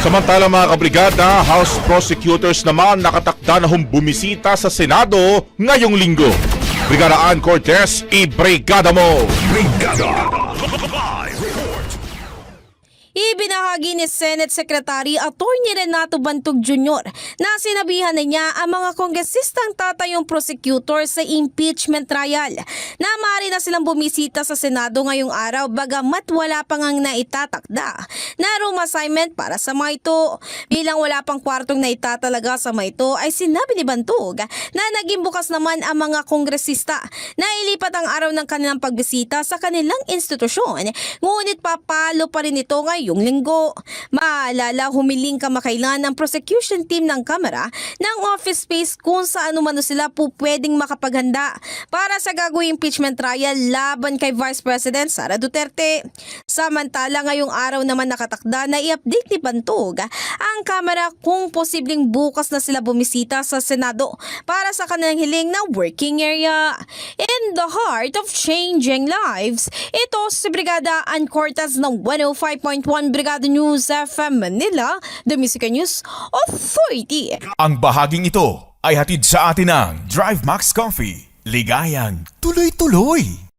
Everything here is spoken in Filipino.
Samantala mga kabrigada, House prosecutors naman nakatakda na bumisita sa Senado ngayong linggo. Brigada Ann Cortez, i-brigada mo! Brigada Live Report. Ibinahagi ni Senate Secretary Attorney Renato Bantog Jr. na sinabihan na niya ang mga kongresistang tatayong prosecutor sa impeachment trial na maaari na silang bumisita sa Senado ngayong araw bagamat wala pang ang naitatakda na room assignment para sa mga ito. Bilang wala pang kwartong naitatalaga sa mga ito ay sinabi ni Bantog na naging bukas naman ang mga kongresista na ilipat ang araw ng kanilang pagbisita sa kanilang institusyon ngunit papalo pa rin ito ngayong linggo. Maalala, humiling kamakailan ng prosecution team ng Kamara ng office space kung saan umano sila po pwedeng makapaghanda para sa gagawing impeachment trial laban kay Vice President Sara Duterte. Samantala, ngayong araw naman nakatakda na i-update ni Bantog ang Kamara kung posibleng bukas na sila bumisita sa Senado para sa kanilang hiling na working area. In the heart of changing lives, ito si Brigada Ann Cortez ng 105.1 Brigada News FM Manila, The Music News Authority. Ang bahaging ito ay hatid sa atin ng Drive Max Coffee. Ligayang tuloy-tuloy.